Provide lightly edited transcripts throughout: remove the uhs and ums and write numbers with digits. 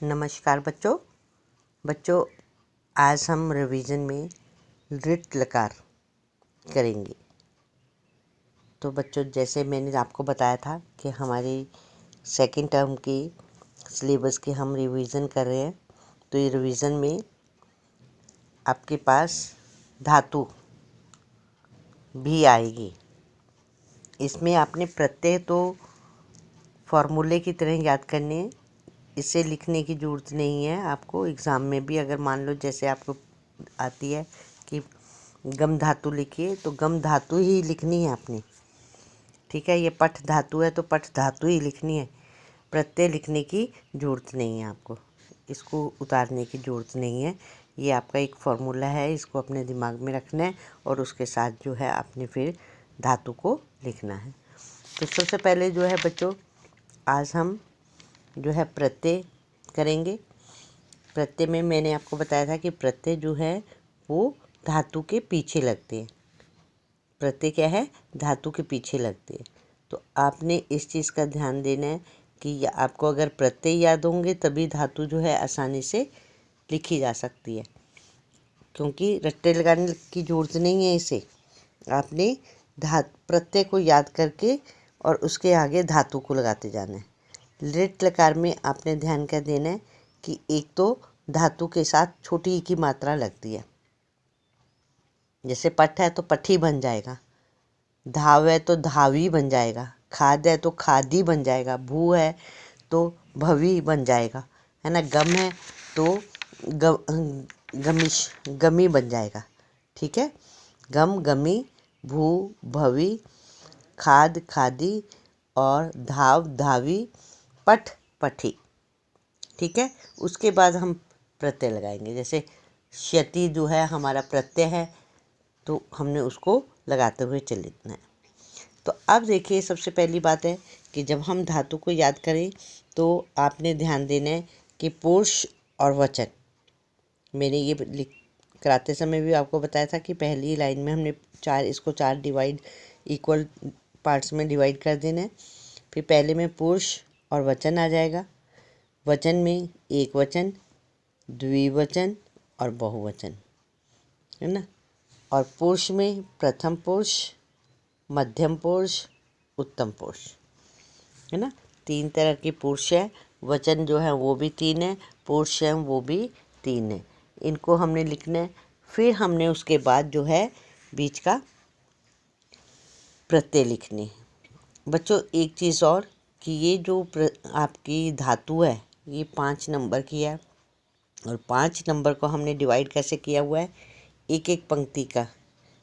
नमस्कार बच्चों आज हम रिवीजन में लिट लकार करेंगे। तो बच्चों जैसे मैंने आपको बताया था कि हमारी सेकंड टर्म की सिलेबस की हम रिवीजन कर रहे हैं। तो ये रिवीजन में आपके पास धातु भी आएगी। इसमें आपने प्रत्यय तो फॉर्मूले की तरह याद करने हैं, इसे लिखने की ज़रूरत नहीं है आपको। एग्ज़ाम में भी अगर मान लो जैसे आपको आती है कि गम धातु लिखिए तो गम धातु ही लिखनी है आपने, ठीक है। ये पठ धातु है तो पठ धातु ही लिखनी है, प्रत्यय लिखने की ज़रूरत नहीं है आपको, इसको उतारने की ज़रूरत नहीं है। ये आपका एक फार्मूला है, इसको अपने दिमाग में रखना है और उसके साथ जो है आपने फिर धातु को लिखना है। तो सबसे पहले जो है बच्चों आज हम जो है प्रत्यय करेंगे। प्रत्यय में मैंने आपको बताया था कि प्रत्यय जो है वो धातु के पीछे लगते हैं। प्रत्यय क्या है? धातु के पीछे लगते हैं। तो आपने इस चीज़ का ध्यान देना है कि आपको अगर प्रत्यय याद होंगे तभी धातु जो है आसानी से लिखी जा सकती है, क्योंकि रट्टे लगाने की ज़रूरत नहीं है इसे। आपने प्रत्यय को याद करके और उसके आगे धातु को लगाते जाना है। लिट लकार में आपने ध्यान क्या देना है कि एक तो धातु के साथ छोटी की मात्रा लगती है। जैसे पठ है तो पठी बन जाएगा, धाव है तो धावी बन जाएगा, खाद है तो खादी बन जाएगा, भू है तो भवी बन जाएगा, है ना। गम है तो गमिश गमी बन जाएगा, ठीक है। गम गमी, भू भवी, खाद खादी और धाव धावी, पठ पठी, ठीक है। उसके बाद हम प्रत्यय लगाएंगे। जैसे क्षति जो है हमारा प्रत्यय है तो हमने उसको लगाते हुए चलना है। तो अब देखिए सबसे पहली बात है कि जब हम धातु को याद करें तो आपने ध्यान देना है कि पुरुष और वचन। मैंने ये कराते समय भी आपको बताया था कि पहली लाइन में हमने इसको चार डिवाइड इक्वल पार्ट्स में डिवाइड कर देना है। फिर पहले में पुरुष और वचन आ जाएगा, वचन में एक वचन, द्विवचन और बहुवचन, है ना। और पुरुष में प्रथम पुरुष, मध्यम पुरुष, उत्तम पुरुष, है ना। तीन तरह के पुरुष है। वचन जो है वो भी तीन है, पुरुष है वो भी तीन है। इनको हमने लिखना है। फिर हमने उसके बाद जो है बीच का प्रत्यय लिखने हैं। बच्चों एक चीज़ और कि ये जो आपकी धातु है ये 5 नंबर की है और 5 नंबर को हमने डिवाइड कैसे किया हुआ है, एक एक पंक्ति का।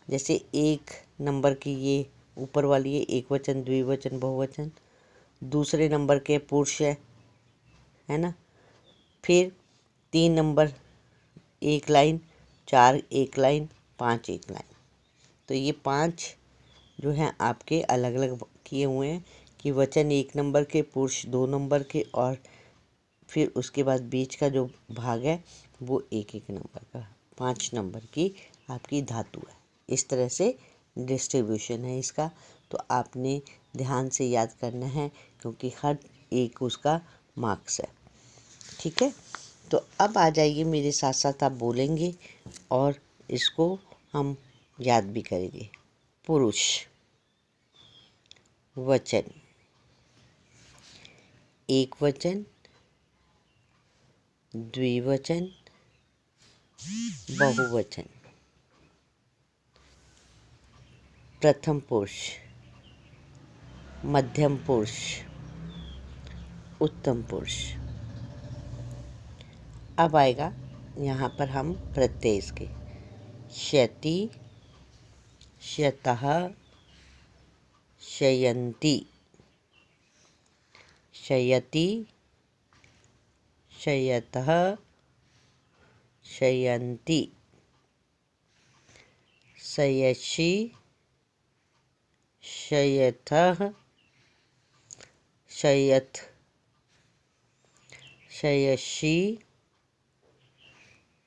जैसे 1 नंबर की ये ऊपर वाली है एक वचन, द्विवचन, बहुवचन। दूसरे नंबर के पुरुष है ना। फिर 3 नंबर एक लाइन, 4 एक लाइन, 5 एक लाइन। तो ये 5 जो हैं आपके अलग अलग किए हुए हैं कि वचन 1 नंबर के, पुरुष 2 नंबर के और फिर उसके बाद बीच का जो भाग है वो एक एक नंबर का। 5 नंबर की आपकी धातु है। इस तरह से डिस्ट्रीब्यूशन है इसका। तो आपने ध्यान से याद करना है क्योंकि हर एक उसका मार्क्स है, ठीक है। तो अब आ जाइए मेरे साथ साथ, आप बोलेंगे और इसको हम याद भी करेंगे। पुरुष, वचन, एक वचन, द्विवचन, बहुवचन, प्रथम पुरुष, मध्यम पुरुष, उत्तम पुरुष। अब आएगा यहाँ पर हम प्रत्यय इसके। क्षति, क्षतः, क्षयन्ति, क्षयति, क्षयतः, क्षयन्ति, क्षयसि, क्षयथः, क्षयथ, क्षयसि,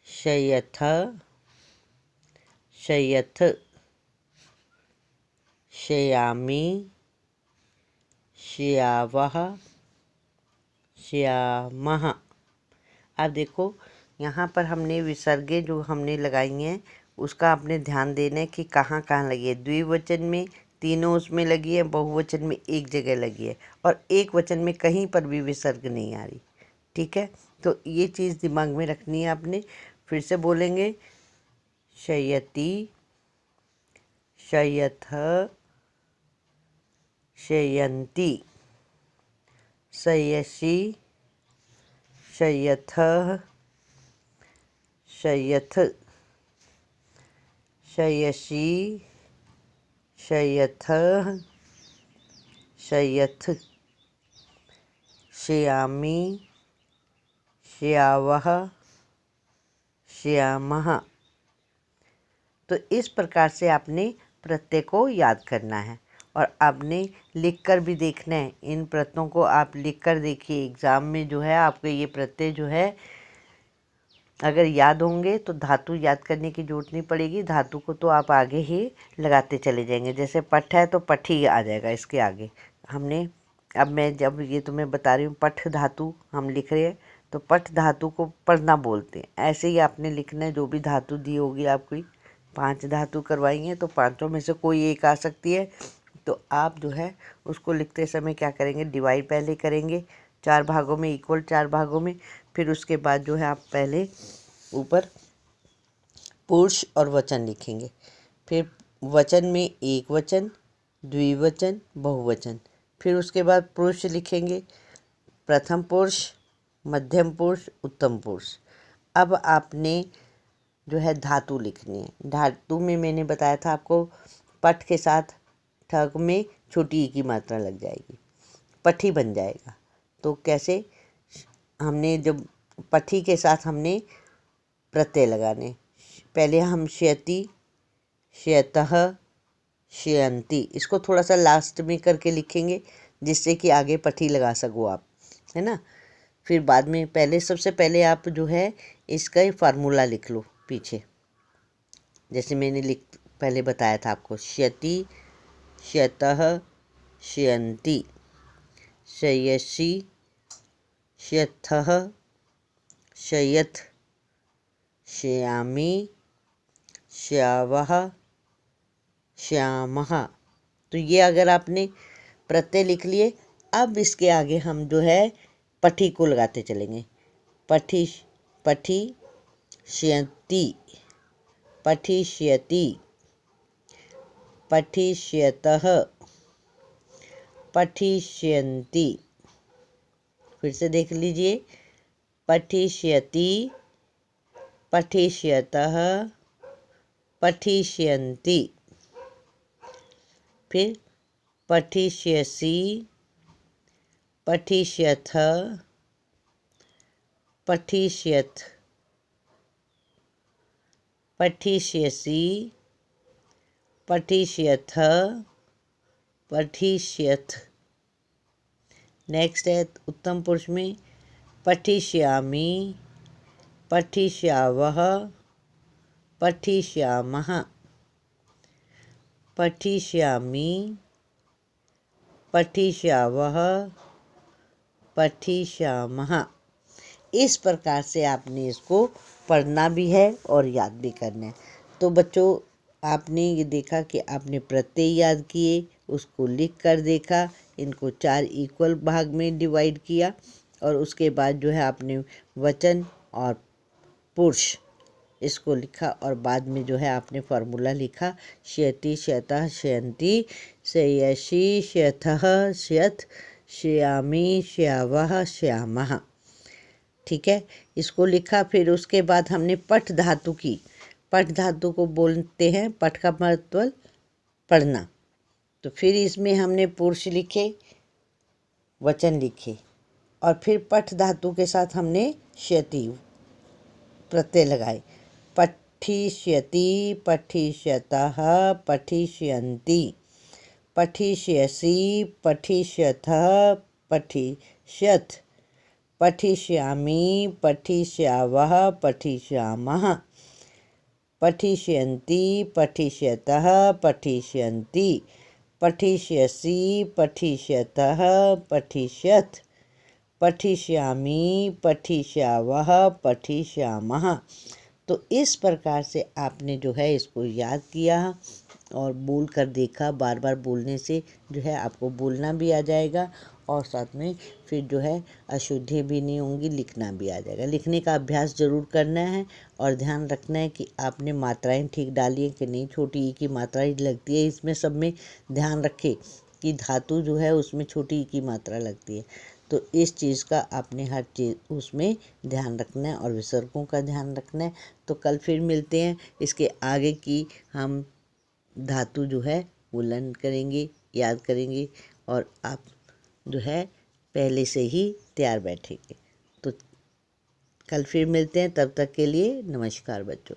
क्षयथ, क्षयथ, क्षयामि, क्षयावः, क्षयामः, अब देखो यहाँ पर हमने विसर्गे जो हमने लगाई हैं उसका आपने ध्यान देना है कि कहाँ कहाँ लगी है। द्विवचन में तीनों उसमें लगी है, बहुवचन में एक जगह लगी है, और एक वचन में कहीं पर भी विसर्ग नहीं आ रही। ठीक है, तो ये चीज़ दिमाग में रखनी है आपने। फिर से बोलेंगे, शयति, शयथ, शयन्ति, शयसि, शयथः, शयथ, शयसि, शयथः, शयथ, शयामि, श्यावः, श्यामः। तो इस प्रकार से आपने प्रत्यय को याद करना है और आपने लिख कर भी देखना है। इन प्रत्ययों को आप लिख कर देखिए, एग्ज़ाम में जो है आपके ये प्रत्यय जो है अगर याद होंगे तो धातु याद करने की ज़रूरत नहीं पड़ेगी। धातु को तो आप आगे ही लगाते चले जाएंगे। जैसे पठ है तो पठ ही आ जाएगा इसके आगे। हमने अब मैं जब ये तुम्हें बता रही हूँ पठ धातु हम लिख रहे हैं तो पठ धातु को पढ़ना बोलते हैं। ऐसे ही आपने लिखना है। जो भी धातु दी होगी आपकी 5 धातु करवाई हैं तो 5 में से कोई एक आ सकती है। तो आप जो है उसको लिखते समय क्या करेंगे, डिवाइड पहले करेंगे 4 भागों में, इक्वल 4 भागों में। फिर उसके बाद जो है आप पहले ऊपर पुरुष और वचन लिखेंगे। फिर वचन में एक वचन, द्विवचन, बहुवचन। फिर उसके बाद पुरुष लिखेंगे, प्रथम पुरुष, मध्यम पुरुष, उत्तम पुरुष। अब आपने जो है धातु लिखनी है। धातु में मैंने बताया था आपको पठ के साथ ठग में छोटी ई की मात्रा लग जाएगी, पठी बन जाएगा। तो कैसे, हमने जब पठी के साथ हमने प्रत्यय लगाने, पहले हम शयति, शयतः, शयन्ति, इसको थोड़ा सा लास्ट में करके लिखेंगे जिससे कि आगे पठी लगा सको आप, है ना। फिर बाद में पहले सबसे पहले आप जो है इसका फार्मूला लिख लो पीछे, जैसे मैंने पहले बताया था आपको, शयति, शयतः, शयन्ति, शयसि, शयथः, शयथ, श्यामि, श्यावः, श्यामः। तो ये अगर आपने प्रत्यय लिख लिए, अब इसके आगे हम जो है पठी को लगाते चलेंगे। पठी, पठी, शयन्ति, पठिष्यति, पठिष्यतः, पठिष्यन्ति। फिर से देख लीजिए, पठिष्यति, पठिष्यतः, पठिष्यन्ति। फिर पठिष्यसि, पठिष्यथ, पठिष्यथ, पठिष्यसि, पठिष्यथ, पठिष्यथ। नेक्स्ट है उत्तम पुरुष में, पठिष्यामि, पठिष्यावः, पठिष्यामः, पठिष्यामि, पठिष्यावः, पठिष्यामः। इस प्रकार से आपने इसको पढ़ना भी है और याद भी करना है। तो बच्चों, आपने ये देखा कि आपने प्रत्यय याद किए, उसको लिख कर देखा, इनको 4 इक्वल भाग में डिवाइड किया, और उसके बाद जो है आपने वचन और पुरुष इसको लिखा, और बाद में जो है आपने फार्मूला लिखा, शयति, शयतः, शयन्ति, शयसि, शयथः, शयथ, श्यामि, श्यावः, श्यामः। ठीक है, इसको लिखा। फिर उसके बाद हमने पठ धातु की, पठ धातु को बोलते हैं, पठ का मतलब पढ़ना। तो फिर इसमें हमने पुरुष लिखे, वचन लिखे, और फिर पठ धातु के साथ हमने शयति प्रत्यय लगाए। पठिष्यति, पठिष्यतः, पठिष्यन्ति, पठिष्यसि, पठिष्यथः, पठिष्यथ, पठिष्यामि, पठिष्यावः, पठिष्यामः, पठिष्यन्ति, पठिष्यतः, पठिष्यन्ति, पठिष्यसि, पठिष्यथः, पठिष्यथ, पठिष्यामि, पठिष्यावः, पठिष्यामः। तो इस प्रकार से आपने जो है इसको याद किया और बोल कर देखा। बार बार बोलने से जो है आपको बोलना भी आ जाएगा और साथ में फिर जो है अशुद्धि भी नहीं होंगी, लिखना भी आ जाएगा। लिखने का अभ्यास ज़रूर करना है और ध्यान रखना है कि आपने मात्राएं ठीक डाली हैं कि नहीं। छोटी ई की मात्रा ही लगती है इसमें, सब में ध्यान रखें कि धातु जो है उसमें छोटी ई की मात्रा लगती है। तो इस चीज़ का आपने हर चीज़ उसमें ध्यान रखना है और विसर्गों का ध्यान रखना है। तो कल फिर मिलते हैं, इसके आगे की हम धातु जो है वो लर्न करेंगे, याद करेंगे और आप जो है पहले से ही तैयार बैठेंगे। तो कल फिर मिलते हैं, तब तक के लिए नमस्कार बच्चों।